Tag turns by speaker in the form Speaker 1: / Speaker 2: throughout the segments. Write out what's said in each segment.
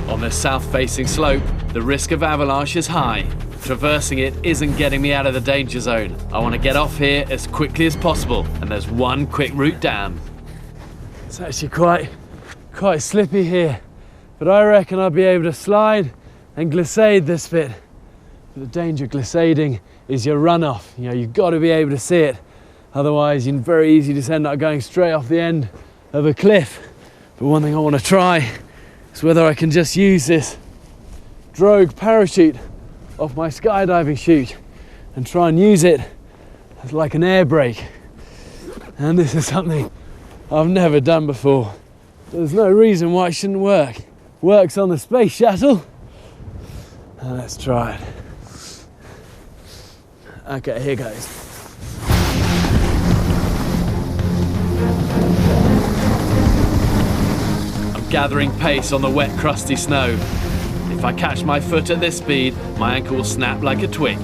Speaker 1: On this south-facing slope, the risk of avalanche is high. Traversing it isn't getting me out of the danger zone. I want to get off here as quickly as possible, and there's one quick route down. It's actually quite slippy here, but I reckon I'll be able to slide and glissade this bit. But the danger of glissading is your runoff. You know, you've got to be able to see it. Otherwise, you can very easily just end up going straight off the end of a cliff. But one thing I want to try is whether I can just use this drogue parachute off my skydiving chute and try and use it as like an air brake. And this is something I've never done before. There's no reason why it shouldn't work. Works on the space shuttle. And let's try it. Okay, here goes. I'm gathering pace on the wet, crusty snow. If I catch my foot at this speed, my ankle will snap like a twig.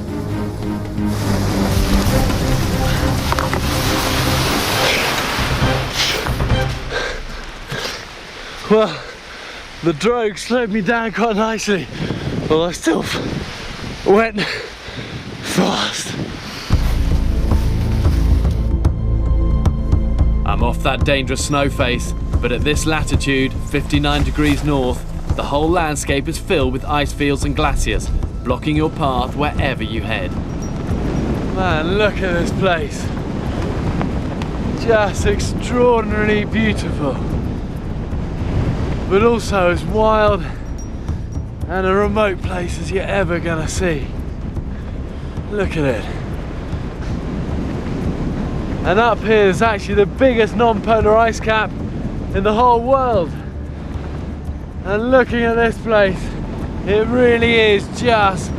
Speaker 1: Well, the drogue slowed me down quite nicely, although I still went fast. I'm off that dangerous snow face, but at this latitude, 59 degrees north, the whole landscape is filled with ice fields and glaciers, blocking your path wherever you head. Man, look at this place. Just extraordinarily beautiful, but also as wild and a remote place as you're ever gonna see. Look at it. And up here is actually the biggest non-polar ice cap in the whole world. And looking at this place, it really is just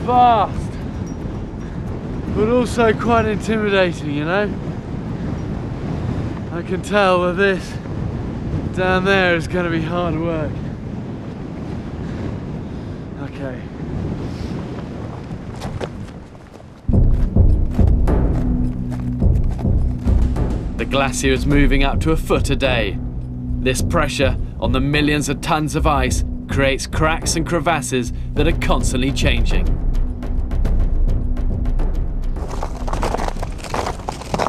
Speaker 1: vast, but also quite intimidating, you know? I can tell that this down there is going to be hard work. Okay. The glacier is moving up to a foot a day. This pressure on the millions of tons of ice creates cracks and crevasses that are constantly changing.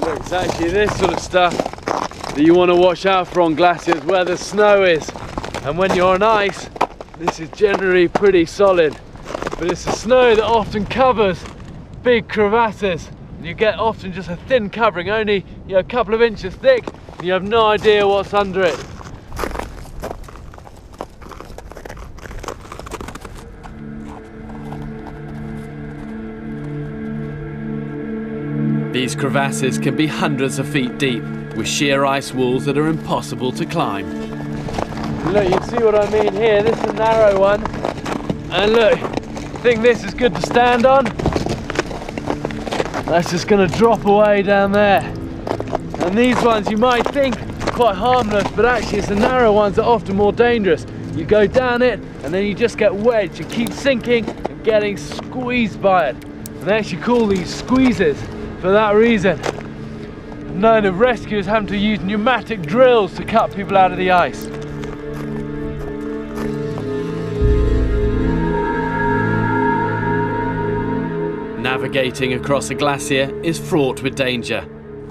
Speaker 1: Look, it's actually this sort of stuff that you want to watch out for on glaciers where the snow is. And when you're on ice, this is generally pretty solid. But it's the snow that often covers big crevasses. You get often just a thin covering, only a couple of inches thick, and you have no idea what's under it. These crevasses can be hundreds of feet deep, with sheer ice walls that are impossible to climb. Look, you see what I mean here? This is a narrow one. And look, I think this is good to stand on. That's just going to drop away down there. And these ones you might think quite harmless, but actually it's the narrow ones that are often more dangerous. You go down it and then you just get wedged. You keep sinking and getting squeezed by it. And they actually call these squeezes for that reason. I've known of rescuers having to use pneumatic drills to cut people out of the ice. Navigating across a glacier is fraught with danger.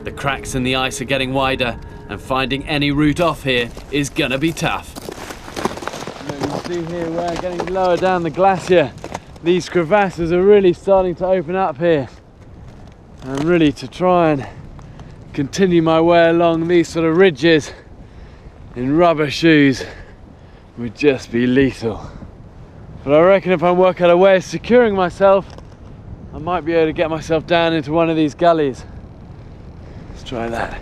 Speaker 1: The cracks in the ice are getting wider, and finding any route off here is gonna be tough. You can see here we're getting lower down the glacier. These crevasses are really starting to open up here. And really to try and continue my way along these sort of ridges in rubber shoes would just be lethal. But I reckon if I work out a way of securing myself, I might be able to get myself down into one of these gullies. Let's try that.